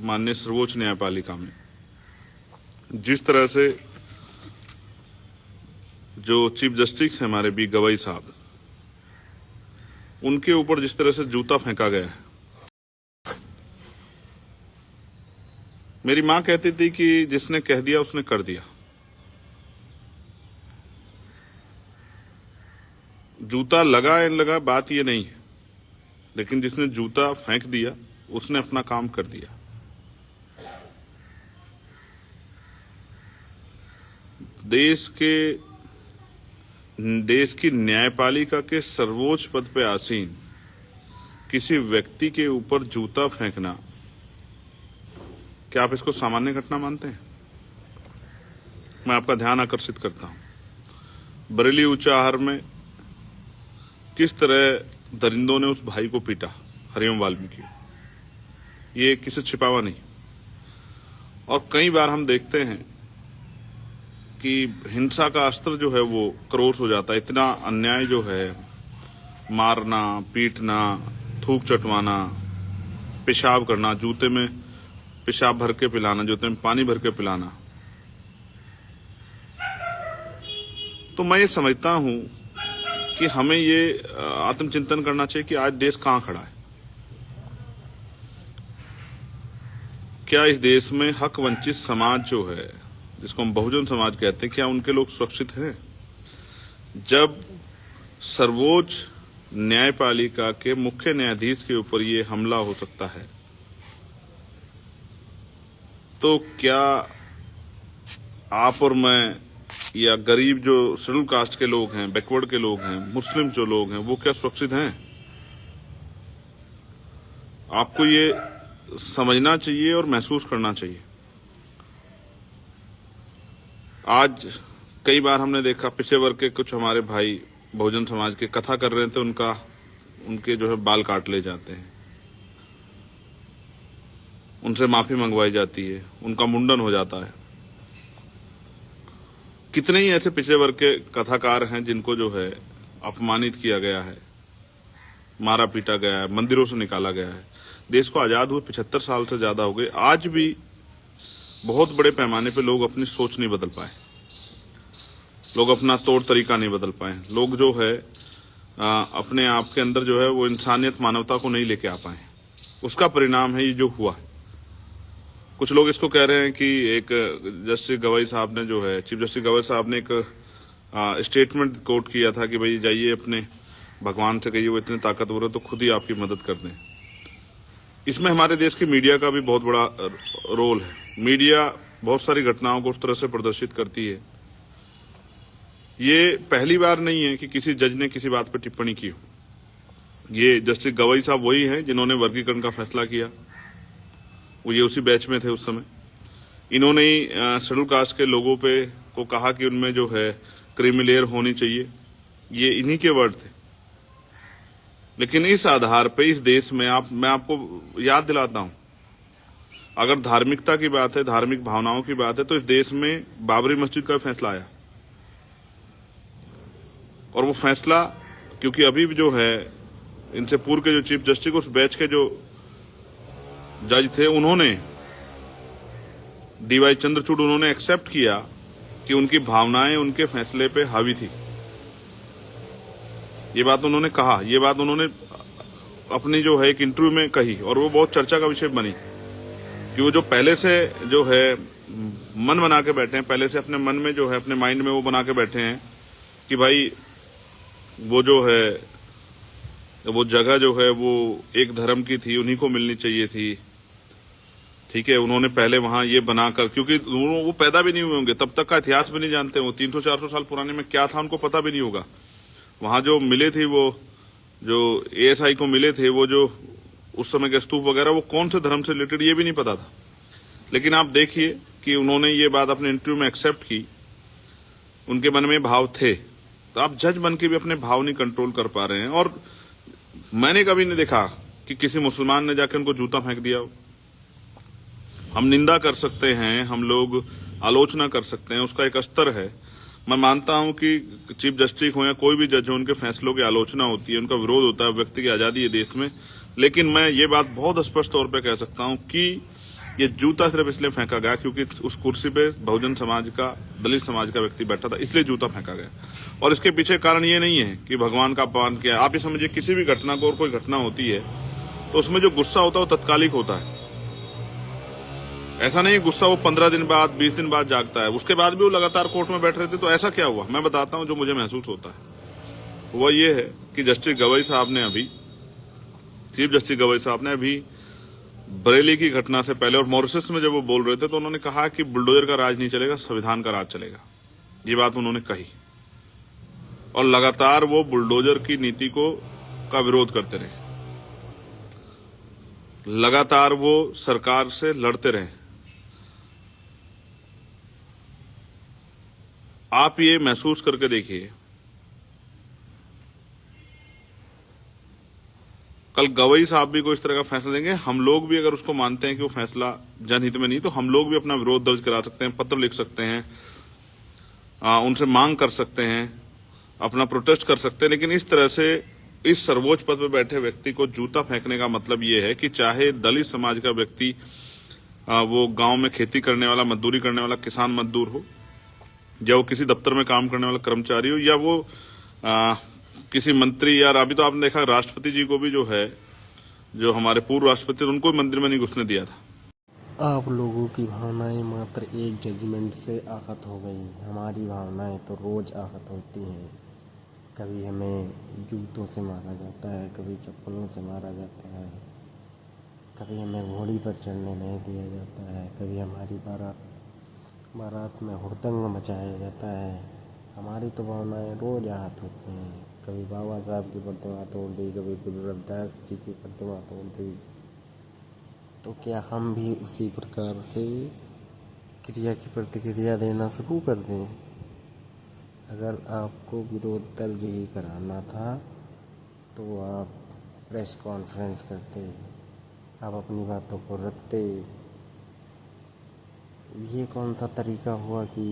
माननीय सर्वोच्च न्यायपालिका में जिस तरह से जो चीफ जस्टिस हैं हमारे बी गवई साहब, उनके ऊपर जिस तरह से जूता फेंका गया है। मेरी मां कहती थी कि जिसने कह दिया उसने कर दिया। जूता लगा या लगा बात ये नहीं है, लेकिन जिसने जूता फेंक दिया उसने अपना काम कर दिया। देश की न्यायपालिका के सर्वोच्च पद पे आसीन किसी व्यक्ति के ऊपर जूता फेंकना, क्या आप इसको सामान्य घटना मानते हैं? मैं आपका ध्यान आकर्षित करता हूं, बरेली उच्च आहार में किस तरह दरिंदों ने उस भाई को पीटा, हरिओम वाल्मीकि। ये किसी छिपावा नहीं। और कई बार हम देखते हैं कि हिंसा का अस्त्र जो है वो क्रोश हो जाता है। इतना अन्याय जो है, मारना, पीटना, थूक चटवाना, पेशाब करना, जूते में पेशाब भर के पिलाना, जूते में पानी भर के पिलाना। तो मैं ये समझता हूं कि हमें ये आत्मचिंतन करना चाहिए कि आज देश कहां खड़ा है। क्या इस देश में हक वंचित समाज जो है, जिसको हम बहुजन समाज कहते हैं, क्या उनके लोग सुरक्षित हैं? जब सर्वोच्च न्यायपालिका के मुख्य न्यायाधीश के ऊपर ये हमला हो सकता है, तो क्या आप और मैं या गरीब जो शेड्यूल कास्ट के लोग हैं, बैकवर्ड के लोग हैं, मुस्लिम जो लोग हैं, वो क्या सुरक्षित हैं? आपको ये समझना चाहिए और महसूस करना चाहिए। आज कई बार हमने देखा पिछड़े वर्ग के कुछ हमारे भाई बहुजन समाज के कथा कर रहे थे, उनके जो है बाल काट ले जाते हैं, उनसे माफी मंगवाई जाती है, उनका मुंडन हो जाता है। कितने ही ऐसे पिछड़े वर्ग के कथाकार हैं जिनको जो है अपमानित किया गया है, मारा पीटा गया है, मंदिरों से निकाला गया है। देश को आजाद हुए 75 साल से ज्यादा हो गए, आज भी बहुत बड़े पैमाने पे लोग अपनी सोच नहीं बदल पाए, लोग अपना तौर तरीका नहीं बदल पाए, लोग जो है अपने आप के अंदर जो है वो इंसानियत, मानवता को नहीं लेके आ पाए। उसका परिणाम है ये जो हुआ। कुछ लोग इसको कह रहे हैं कि एक जस्टिस गवई साहब ने जो है, चीफ जस्टिस गवई साहब ने एक स्टेटमेंट कोट किया था कि भाई जाइए अपने भगवान से कहिए वो इतने ताकतवर है तो खुद ही आपकी मदद कर दें। इसमें हमारे देश की मीडिया का भी बहुत बड़ा रोल है। मीडिया बहुत सारी घटनाओं को उस तरह से प्रदर्शित करती है। ये पहली बार नहीं है कि किसी जज ने किसी बात पर टिप्पणी की हो। ये जस्टिस गवई साहब वही हैं जिन्होंने वर्गीकरण का फैसला किया, वो ये उसी बैच में थे उस समय। इन्होंने ही शेड्यूल कास्ट के लोगों पे को कहा कि उनमें जो है क्रीमी लेयर होनी चाहिए, ये इन्हीं के वर्ड थे। लेकिन इस आधार पे इस देश में मैं आपको याद दिलाता हूं, अगर धार्मिकता की बात है, धार्मिक भावनाओं की बात है, तो इस देश में बाबरी मस्जिद का फैसला आया। और वो फैसला, क्योंकि अभी भी जो है इनसे पूर्व के जो चीफ जस्टिस, उस बैच के जो जज थे, उन्होंने डीवाई चंद्रचूड़, उन्होंने एक्सेप्ट किया कि उनकी भावनाएं उनके फैसले पे हावी थी। ये बात उन्होंने कहा, ये बात उन्होंने अपनी जो है एक इंटरव्यू में कही, और वो बहुत चर्चा का विषय बनी कि वो जो पहले से जो है मन बना के बैठे हैं, पहले से अपने मन में जो है, अपने माइंड में वो बना के बैठे हैं कि भाई वो जो है वो जगह जो है वो एक धर्म की थी, उन्हीं को मिलनी चाहिए थी। ठीक है, उन्होंने पहले वहां ये बनाकर, क्योंकि वो पैदा भी नहीं हुए होंगे, तब तक का इतिहास भी नहीं जानते, वो 300-400 साल पुराने में क्या था उनको पता भी नहीं होगा। वहां जो मिले थे, वो जो एएसआई को मिले थे, वो जो उस समय के स्तूप वगैरह, वो कौन से धर्म से रिलेटेड ये भी नहीं पता था। लेकिन आप देखिए कि उन्होंने ये बात अपने इंटरव्यू में एक्सेप्ट की, उनके मन में भाव थे। तो आप जज बन के भी अपने भाव नहीं कंट्रोल कर पा रहे हैं। और मैंने कभी नहीं देखा कि किसी मुसलमान ने जाके उनको जूता फेंक दिया हो। हम निंदा कर सकते हैं, हम लोग आलोचना कर सकते हैं, उसका एक स्तर है। मैं मानता हूं कि चीफ जस्टिस हो या कोई भी जज हो, उनके फैसलों की आलोचना होती है, उनका विरोध होता है, व्यक्ति की आजादी है देश में। लेकिन मैं ये बात बहुत स्पष्ट तौर पे कह सकता हूं कि ये जूता सिर्फ इसलिए फेंका गया क्योंकि उस कुर्सी पे बहुजन समाज का, दलित समाज का व्यक्ति बैठा था, इसलिए जूता फेंका गया। और इसके पीछे कारण ये नहीं है कि भगवान का अपमान किया। आप ये समझिए, किसी भी घटना को, और कोई घटना होती है तो उसमें जो गुस्सा होता है वो तत्कालिक होता है। ऐसा नहीं गुस्सा वो 15 दिन बाद, 20 दिन बाद जागता है। उसके बाद भी वो लगातार कोर्ट में बैठ रहे थे। तो ऐसा क्या हुआ, मैं बताता हूं जो मुझे महसूस होता है। वो ये है कि जस्टिस गवई साहब ने अभी, चीफ जस्टिस गवई साहब ने अभी बरेली की घटना से पहले और मॉरिशस में जब वो बोल रहे थे तो उन्होंने कहा कि बुलडोजर का राज नहीं चलेगा, संविधान का राज चलेगा। ये बात उन्होंने कही और लगातार वो बुलडोजर की नीति का विरोध करते रहे, लगातार वो सरकार से लड़ते रहे। आप ये महसूस करके देखिए, कल गवई साहब भी कोई इस तरह का फैसला देंगे, हम लोग भी अगर उसको मानते हैं कि वो फैसला जनहित में नहीं, तो हम लोग भी अपना विरोध दर्ज करा सकते हैं, पत्र लिख सकते हैं, उनसे मांग कर सकते हैं, अपना प्रोटेस्ट कर सकते हैं। लेकिन इस तरह से इस सर्वोच्च पद पर बैठे व्यक्ति को जूता फेंकने का मतलब ये है कि चाहे दलित समाज का व्यक्ति, वो गांव में खेती करने वाला, मजदूरी करने वाला किसान मजदूर हो, या वो किसी दफ्तर में काम करने वाला कर्मचारी हो, या वो किसी मंत्री, या अभी तो आपने देखा राष्ट्रपति जी को भी जो है, जो हमारे पूर्व राष्ट्रपति, उनको मंदिर में नहीं घुसने दिया था। आप लोगों की भावनाएं मात्र एक जजमेंट से आहत हो गई। हमारी भावनाएं तो रोज आहत होती हैं। कभी हमें जूतों से मारा जाता है, कभी चप्पलों से मारा जाता है, कभी हमें घोड़ी पर चढ़ने नहीं दिया जाता है, कभी हमारी बारात में हुड़दंग मचाया जाता है। हमारी तो भावनाएं रोज आहत होती हैं। कभी बाबा साहब की प्रतिमा तोड़ दी, कभी गुरु रविदास जी की प्रतिमा तोड़ दी। तो क्या हम भी उसी प्रकार से क्रिया की प्रतिक्रिया देना शुरू कर दें? अगर आपको विरोध दर्ज ही कराना था तो आप प्रेस कॉन्फ्रेंस करते, आप अपनी बातों को रखते। ये कौन सा तरीका हुआ कि